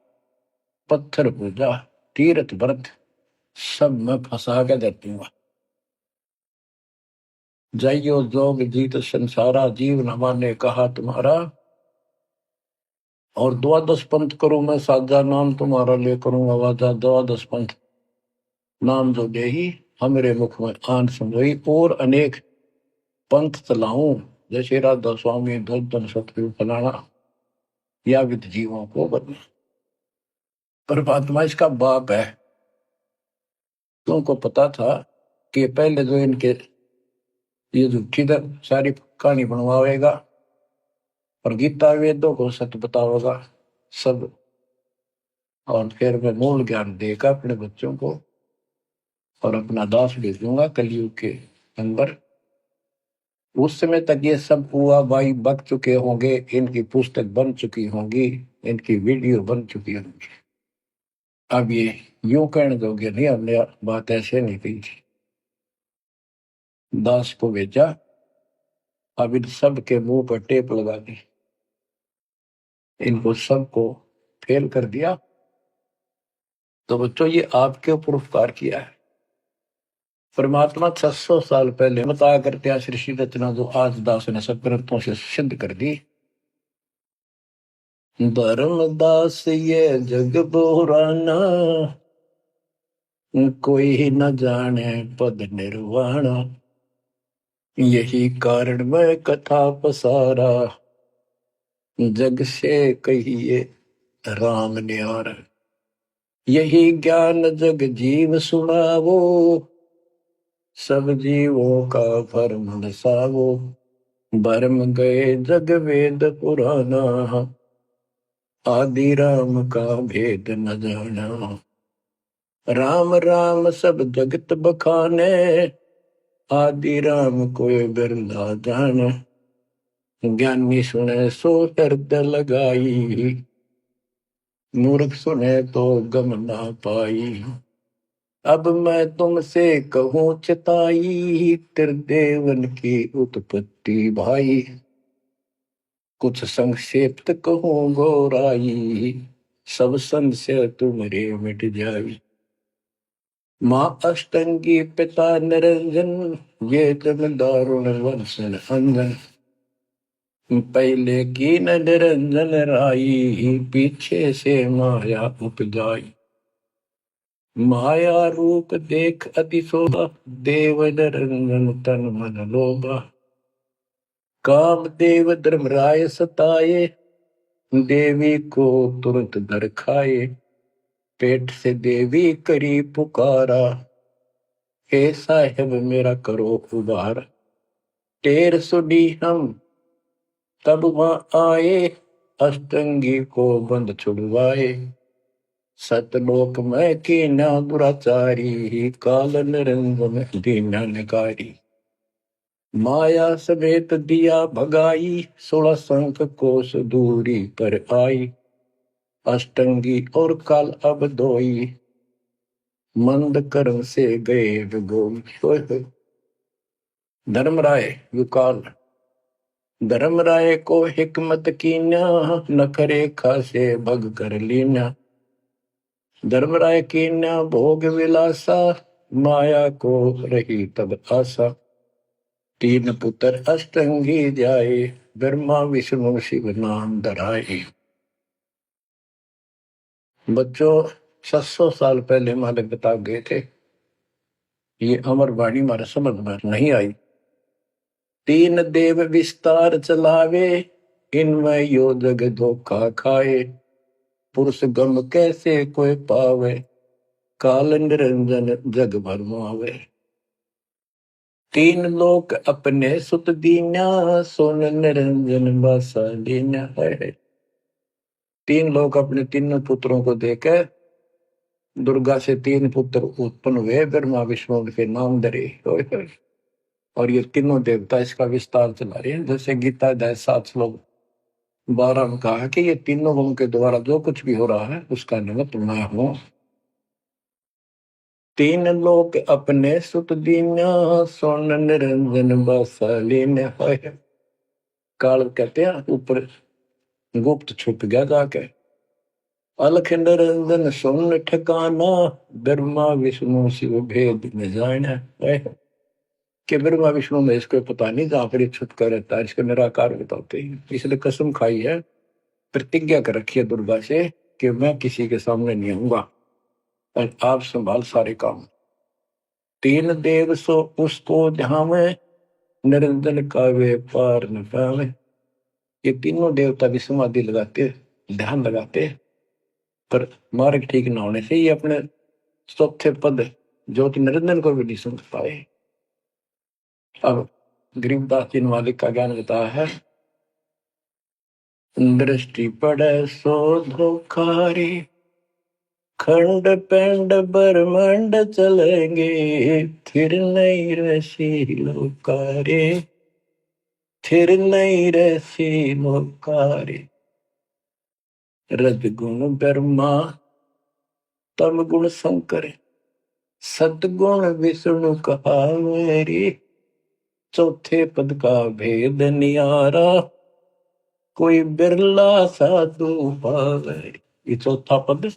पत्थर पूजा, तीर्थ व्रत सब मैं फंसा के दे दूंगा। जाइयो जोग जीत संसारा, जीव नमा ने कहा तुम्हारा, और द्वादश पंथ करूं मैं साजा, नाम तुम्हारा ले करूं आवाजा। द्वादश पंथ नाम जो दे ही हमरे मुख में आन संगोई, और अनेक पंथ चलाऊं, जैसे राधा स्वामी धन सतगुरु फलाना, या विद जीवों को बदला। परमात्मा इसका बाप है, तुमको पता था कि पहले जो इनके ये झूठी सारी कहानी बनवाएगा, और गीता वेदों को सत्य बताओगा सब, और फिर मैं मूल ज्ञान देगा अपने बच्चों को, और अपना दास भेजूंगा कलयुग के अंदर। उस समय तक ये सब हुआ भाई बक चुके होंगे, इनकी पुस्तक बन चुकी होंगी, इनकी वीडियो बन चुकी होंगी। अब ये यूं कहने दोगे नहीं, हमने बात ऐसे नहीं कही थी। दास को भेजा, अब इन सब के मुंह पर टेप लगा दी, इनको सबको फेल कर दिया। तो बच्चों ये आपके ऊपर उपकार किया है। परमात्मा 600 साल पहले बताया करते हैं सृष्टि रचना, जो आज दास ने सब ग्रंथों से सिद्ध कर दी। धर्मदास ये जग पुराना, कोई न जाने पद निर्वाणा, यही कारण मैं कथा पसारा, जग से कहिए राम न्यारा। यही ज्ञान जग जीव सुनावो, सब जीवों का भरम नसावो। भरम गए जग वेद पुराना, आदि राम का भेद न जाना। राम राम सब जगत बखाने, आदि राम कोई बिरला जाने। ज्ञानी सुने सो हृदय लगाई, मूर्ख सुने तो गम ना पाई। अब मैं तुमसे कहूँ चिताई, त्रिदेवन की उत्पत्ति भाई। कुछ संक्षेप्त कहूँ गौराई, सब संशय तुम्हारे मिट जाई। माँ अष्टंगी पिता निरंजन, ये जग दारुण वर्षन अंजन। पहले की न निरंजन राई, पीछे से माया उपजाई। माया रूप देख अति शोभा, देव निरंजन तन मन लोभा। काम देव धर्मराय सताए, देवी को तुरंत दर खाए। पेट से देवी करी पुकारा, हे साहेब मेरा करो उबार। टेर सुनी हम तब वहां आए, अष्टंगी को बंद छुड़वाए। सतलोक में कीना दुराचारी, काल निरंजन दीना नकारी। माया समेत दिया भगाई, 16 संख कोस दूरी पर आई। अष्टंगी और काल अब दोई, मंद कर्म से गए विगोई। धर्मराय युकाल। धर्मराय को हिकमत कीन्या, नखरे खासे भग कर लीन्या। धर्मराय कीन्या भोग विलासा, माया को रही तब आशा। 3 पुत्र अष्टंगी जाए, ब्रह्मा विष्णु शिव नाम धराए। बच्चों 700 साल पहले मालिक बता गए थे, ये अमर वाणी हमारे समझ में नहीं आई। 3 देव विस्तार चलावे, इनमें यो जग धोखा खाए। पुरुष गम कैसे कोई पावे, काल निरंजन जग भरमावे। 3 लोक अपने सुत दीन्या, सोन निरंजन बासा लीन्या है। 3 लोग अपने 3 पुत्रों को देकर दुर्गा से 3 पुत्र उत्पन्न हुए, ब्रह्मा विष्णु के नाम धरे। और ये तीनों देवता इसका विस्तार चला रहे हैं। जैसे गीता अध्याय 7 श्लोक 12 में कहा कि ये तीनों गुण के द्वारा जो कुछ भी हो रहा है उसका निमित्त मैं हूं। 3 लोक अपने सुत दीन्या, सोन निरंजन बासा लीन्या है। काल कहते हैं ऊपर गुप्त छुप गया जाके। अलख निरंजन सोन ठिकाना, ब्रह्मा विष्णु शिव भेद न जाना है। कि ब्रह्मा विष्णु में इसको पता नहीं, जहां पर छुटका रहता है इसके निराकार बताते हैं। इसलिए कसम खाई है, प्रतिज्ञा कर रखी है दुर्गा से कि मैं किसी के सामने नहीं आऊंगा और आप संभाल सारे काम। 3 देव सो उसको ध्यावे, निरंजन का वे पार न पावे। ये तीनों देवता भी समाधि लगाते, ध्यान लगाते, पर मार्ग ठीक न होने से ये अपने चौथे पद ज्योति निरंजन को भी नहीं समझ पाए। अब गरीबदास जी मालिक का ज्ञान बताया है। दृष्टि पड़े सो धोखारी, खंड पेंड ब्रह्मांड चलेंगे, फिर नहीं रसी लोकारे, फिर नहीं रसी लोकारे। रजगुण ब्रह्मा तम गुण शंकर, सदगुण विष्णु कहा मेरी। चौथे पद का भेद नियारा, कोई बिरला साधु पावे। ये चौथा पद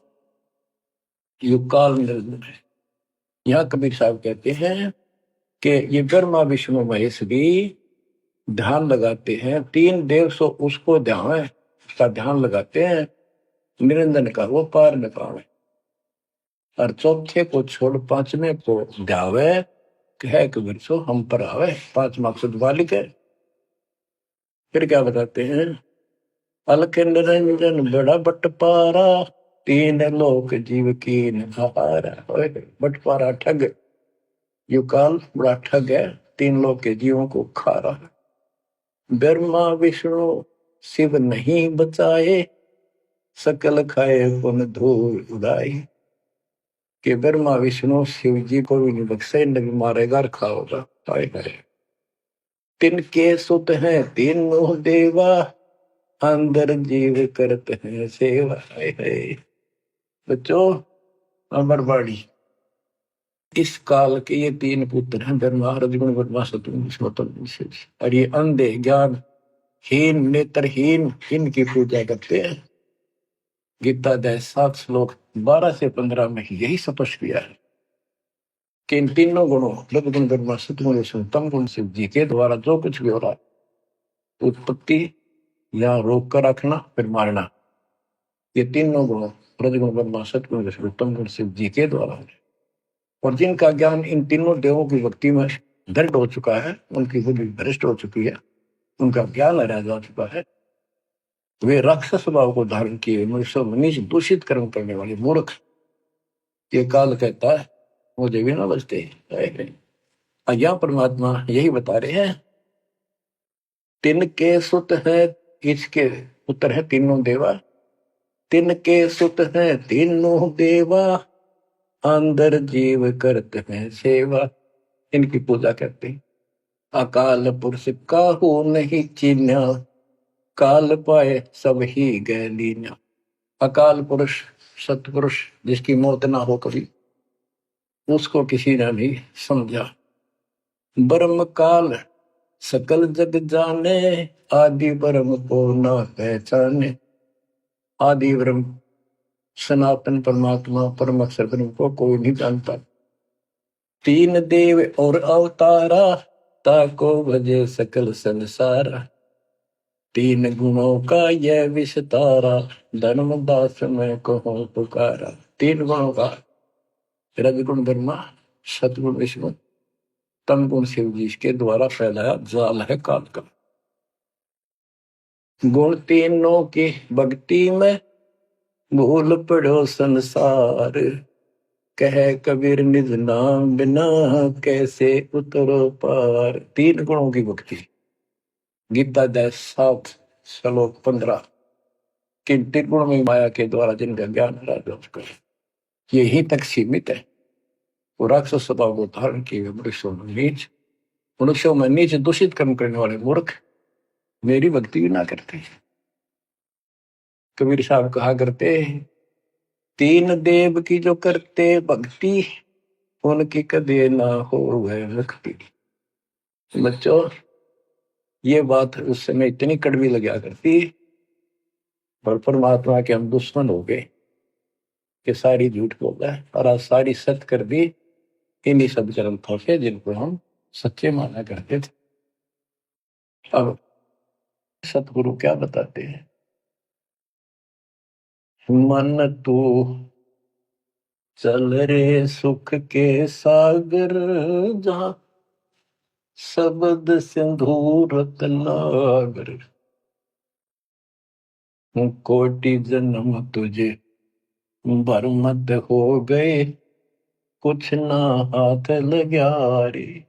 युगकाल निरंजन है। यहाँ कबीर साहब कहते हैं कि ये ब्रह्मा विष्णु महेश भी ध्यान लगाते हैं। 3 देव सो उसको ध्यान है, उसका ध्यान लगाते हैं, निरंजन का वो पार न पावे। और चौथे को छोड़ 5वें को ध्यावे, कहे कबीर सो हम पर आवे। 5 मकसद वालिक है। फिर क्या बताते हैं, अलख निरंजन बड़ा बटपारा, 3 लोक जीव की नहारा। बटपारा ठग, युकाल बड़ा ठग है, 3 लोक के जीवों को खा रहा है। ब्रह्मा विष्णु शिव नहीं बचाए, सकल खाए पुन धूल उड़ाई। कि ब्रह्मा विष्णु शिव जी को भी नहीं बख्शे, न भी मारेगा और खाओगा। हाय हाय। तिनके सुत हैं तीनों देवा, अंदर जीव करते हैं सेवा। हाय हाय। बच्चों, अमरवाड़ी इस काल के ये तीन पुत्र हैं, ब्रह्मा रजगुण ब्रह्मा सतगुण विष्णु शिव। और ये अंधे ज्ञान हीन नेत्रहीन इनकी पूजा करते हैं। गीता अध्याय 7 श्लोक 12 से 15 में यही स्पष्ट किया है कि इन तीनों गुणों रजगुण ब्रह्मा सतगुण विष्णु तम गुण शिव जी के द्वारा जो कुछ भी हो रहा है, उत्पत्ति या रोक कर रखना फिर मारना, ये तीनों गुणों रजगुण ब्रह्मा सतगुण विष्णु तम गुण शिव जी के द्वारा है। और जिनका ज्ञान इन तीनों देवों की भक्ति में दृढ़ हो चुका है, उनकी बुद्धि भ्रष्ट हो चुकी है, उनका ज्ञान हरा जा चुका है, वे राक्षस स्वभाव को धारण किए मनुष्य मनीष दूषित कर्म करने वाले मूर्ख, ये काल कहता है मुझे भी ना बचते। यहाँ परमात्मा यही बता रहे हैं, तिनके सुत है, इसके पुत्र है तीनों देवा, तिनके सुत है तीनों देवा, अंदर जीव करते हैं सेवा। इनकी पूजा करते हैं। अकाल पुरुष काहू नहीं चीन्या, काल पाए सब ही गए लीन्या। अकाल पुरुष सतपुरुष जिसकी मौत ना हो कभी, उसको किसी ने नहीं समझा। ब्रह्म काल सकल जग जाने, आदि ब्रह्म को ना पहचाने। आदि ब्रह्म सनातन परमात्मा परम अक्षर ब्रह्म को कोई नहीं जानता। तीन देव और अवतारा, ताको भजे सकल संसारा। तीन गुणों का यह विस्तारा, धर्मदास में कहूँ पुकारा। तीन गुणों का रजगुण ब्रह्मा सतगुण विष्णु तम गुण शिव जी के द्वारा फैलाया जाल है काल का। गुण तीनों की भक्ति में भूल पड़ो संसार, कह कबीर निज नाम बिना कैसे उतरो पार। तीन गुणों की भक्ति, गीता अध्याय 7 श्लोक 15। किन तीन गुणों में माया के द्वारा जिनका ज्ञान है यही तक सीमित है। वो राक्षस स्वभाव को धारण किए मनुष्यों में नीच दूषित कर्म करने वाले मूर्ख मेरी भक्ति भी ना करते। कबीर साहब कहा करते, तीन देव की जो करते भक्ति, उनकी कदे ना हो वह मुक्ति। बच्चों, ये बात उस समय इतनी कड़वी लगा करती, पर परमात्मा के हम दुश्मन हो गए कि सारी झूठ बोल रहा है और आज सारी सत्य कर दी इन्हीं सब ग्रंथों से जिनको हम सच्चे माना करते थे। अब सतगुरु क्या बताते हैं, मन तू चल रे सुख के सागर, जहां शब्द सिंधु रत्नागर। कोटि जन्म तुझे बरमद हो गए, कुछ ना हाथ लग्या रे।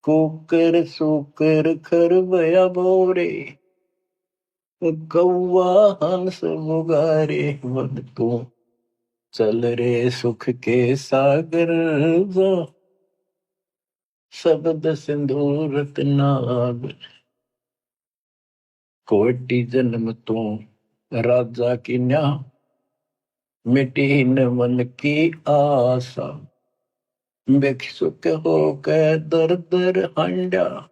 कुकर सुकर खरबया बोरे, कौआ हंस मुगारे। मन तू चल रे सुख के सागर, शब्द सिंधु रत्नागर। कोटि जन्म तू राजा की न्या, मिटी न मन की आशा। भिक्षुक हो गए दर दर हंडा,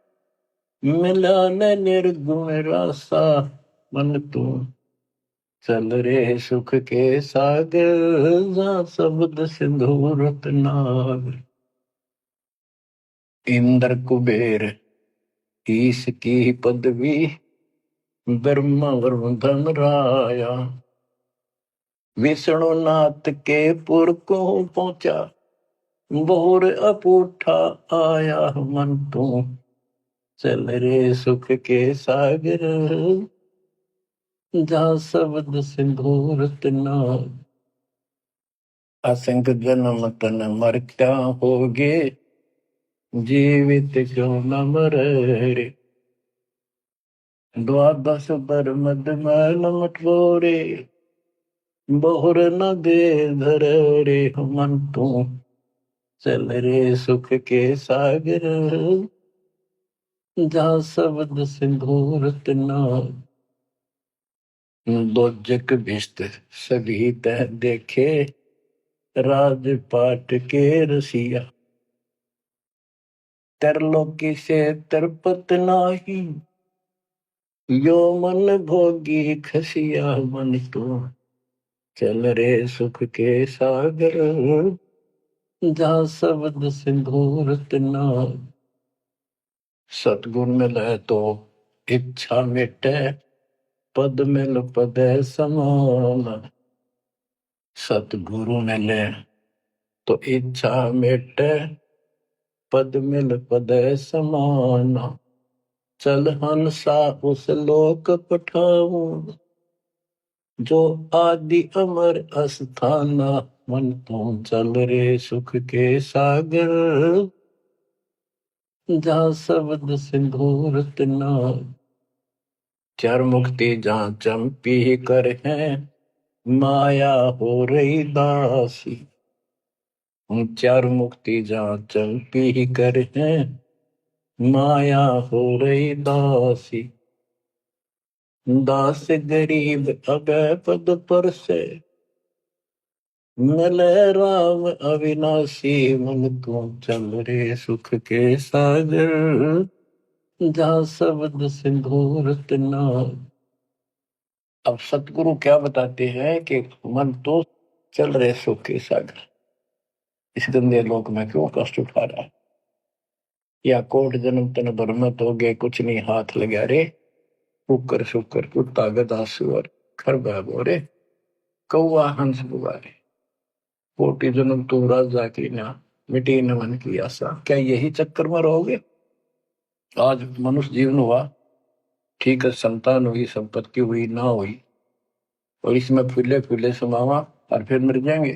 मिला न निर्गुण रासा। मन तू चल रे सुख के सागर, जहाँ शब्द सिंधु रत्नागर। इंद्र कुबेर ईश की पदवी, ब्रह्मा वरुण धनराया। विष्णुनाथ के पुर को पहुंचा, बोर अपूठा आया। मन तू चल रे सुख के सागर, जहाँ शब्द सिंधु रत्नागर। असंख्य जन्म तन मरता होगे, जीवित क्यों न मरे रे। द्वादश पर मद मैल मटोरे, बहुर न दे धर रे मन तू, चल रे सुख के सागर, जहाँ शब्द सिंदूर तना, दोजक भिष्ट सभी तह देखे, राजपाट के रसिया, तरलोकी से तरपत नाही, यो मन भोगी खसिया मन तू, चल रे सुख के सागर, जहाँ शब्द सिंदूर तना। सतगुण मिले तो इच्छा मिटे, पद मिल पद समान, सतगुरु मिले तो इच्छा मिटे, पद मिल पद समान, चल हंसा उस लोक पठाऊं, जो आदि अमर अस्थाना, मन तू चल रे सुख के सागर, जहाँ शब्द सिंदूर तना। चार मुक्ति जहाँ चंपी कर है, माया हो रही दासी, चार मुक्ति जहाँ चंपी कर है, माया हो रही दासी, दास गरीब अभय पद पर से, मिले राम अविनाशी, मन तू चल रे सुख के सागर, जहाँ शब्द सिंदूर तना। अब सतगुरु क्या बताते हैं कि मन तो चल रहे सुख के सागर, इस गंदे लोक में क्यों कष्ट उठा रहा है, या कोट जन्म तन भरमत हो गए, कुछ नहीं हाथ लगा रे, कुकर शुकर कुत्ता गधा सुअर खरबा बोरे, कौआ हंस बुआरे, कोटि जन्म तू राजा की ना, मिटी न मन की आशा। क्या यही चक्कर में रहोगे? आज मनुष्य जीवन हुआ, ठीक है, संतान हुई, संपत्ति हुई ना हुई, और इसमें फूले फूले समावा और फिर मर जाएंगे।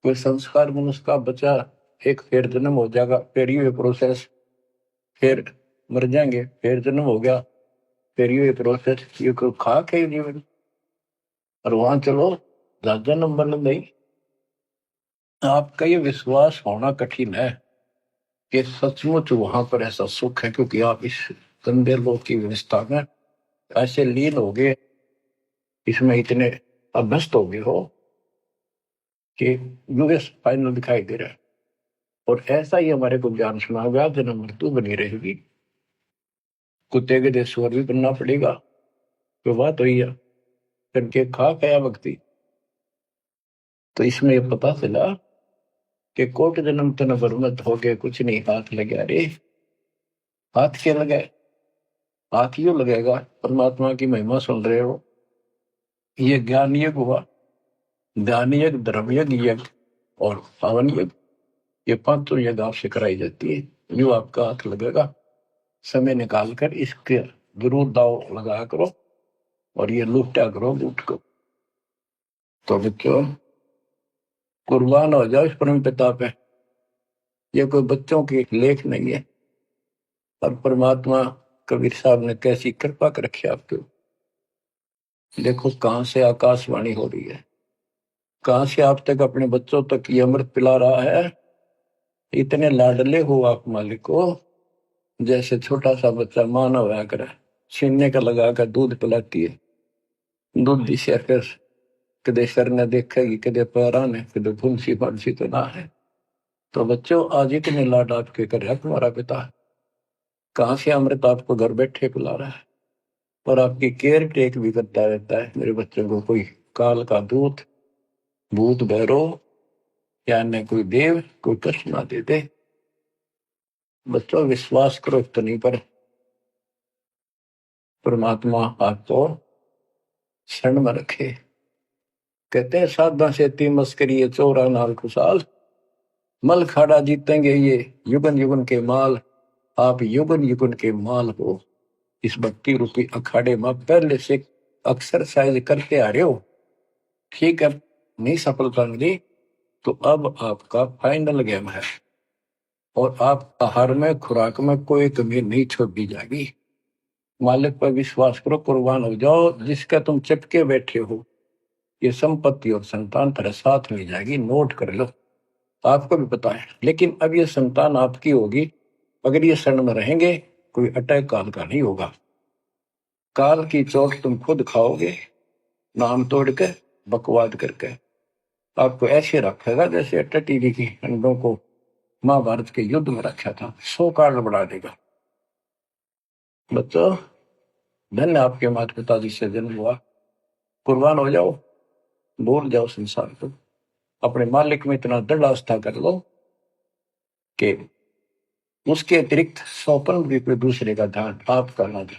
कोई संस्कार मनुष्य का बचा, एक फिर जन्म हो जाएगा, फिर ये प्रोसेस, फिर मर जाएंगे, फिर जन्म हो गया, फिर ये प्रोसेस, ये कोई खाक है जीवन। और वहां चलो जन्म बन नहीं, आपका ये विश्वास होना कठिन है कि सचमुच वहां पर ऐसा सुख है, क्योंकि आप इस गंदे लोक की व्यवस्था में ऐसे लीन हो गए, इसमें इतने अभ्यस्त हो गए हो कि यूएस फाइनल दिखाई दे रहा है। और ऐसा ही हमारे को ज्ञान सुना गया, जन्म मृत्यु बनी रहेगी, कुत्ते के देश स्वर भी बनना पड़ेगा, तो बात हुई है, करके खा गया भक्ति। तो इसमें यह पता चला कि कोट जन्म तन बरमत हो गए, कुछ नहीं हाथ लगा रे। हाथ क्या लगा? हाथ यूं लगेगा, परमात्मा की महिमा सुन रहे हो, ये ज्ञान यज्ञ हुआ, ज्ञान यज्ञ, धर्म यज्ञ, यज्ञ और पावन यज्ञ, ये पांचों यज्ञ आपसे कराई जाती है। यूं आपका हाथ लगेगा, समय निकाल कर इसके जरूर दाव लगा करो, और ये लूटा करो लूट को। तो बच्चों, कुर्बान हो जाओ इस परम पिता पे, ये कोई बच्चों की लेख नहीं है। और परमात्मा कबीर साहब ने कैसी कृपा कर रखी आपके, देखो कहां से आकाशवाणी हो रही है, कहां से आप तक अपने बच्चों तक ये अमृत पिला रहा है। इतने लाडले हो आप मालिक को, जैसे छोटा सा बच्चा माना हुआ कर छीनने का लगा कर दूध पिलाती है, दूध दिशा कर कदे सर ने देखेगी, कदे पैरा ने, कदे फुंसी फांसी तो ना है। तो बच्चों, आज इतने लाड आपके कर रहा तुम्हारा पिता, कहां से अमृत आपको घर बैठे पिला रहा है, और आपकी केयर टेक भी करता रहता है। मेरे बच्चों को कोई काल का दूत, भूत भैरव या अन्य कोई देव कोई कष्ट ना दे दे। बच्चों, विश्वास करो इतनी पर, परमात्मा आपको शरण में रखे। कहते हैं साधा से ती मस्करी चोरा नाल खुशाल, मल खाड़ा जीतेंगे ये युगन युगन के माल। आप युगन युगन के माल हो, इस भक्ति रूपी अखाड़े में पहले से एक्सरसाइज करते आ रहे हो, ठीक है, नहीं सफलता मिली तो अब आपका फाइनल गेम है, और आप आहार में खुराक में कोई कमी नहीं छोड़ दी जाएगी। मालिक पर विश्वास करो, कुर्बान हो जाओ। जिसका तुम चिपके बैठे हो, ये संपत्ति और संतान तेरे साथ में जाएगी, नोट कर लो। आपको भी पता है, लेकिन अब ये संतान आपकी होगी अगर ये शरण में रहेंगे। कोई अटैक काल का नहीं होगा। काल की चोट तुम खुद खाओगे, नाम तोड़ के, बकवाद करके। आपको ऐसे रखेगा जैसे टटीरी की अंडों को महाभारत के युद्ध में रखा था, 100 काल बढ़ा देगा। बच्चों, धन्य आपके माता पिता जी से जन्म हुआ। कुर्बान हो जाओ, भूल जाओ संसार को, अपने मालिक में इतना दृढ़ आस्था कर लो कि उसके अतिरिक्त सौपन में भी कोई दूसरे का ध्यान आपका ना दे,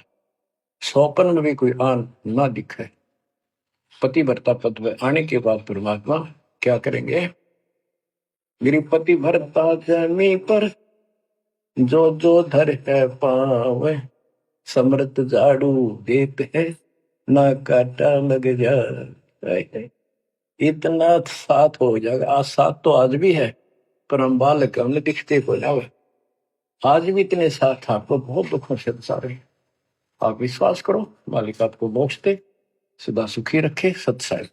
सौपन में भी कोई आन ना दिखे। पतिव्रता पद में आने के बाद परमात्मा क्या करेंगे? गिरिपति भरता जमी पर जो जो धर है पावे, समृत झाड़ू देते हैं ना काटा लग जाए। इतना साथ हो जाएगा। आज साथ तो आज भी है, पर हम बालक हमने दिखते को जावे। आज भी इतने साथ आपको बहुत दुखों से सारे। आप विश्वास करो, मालिक आपको मोक्ष दे, सदा सुखी रखे। सत्संग।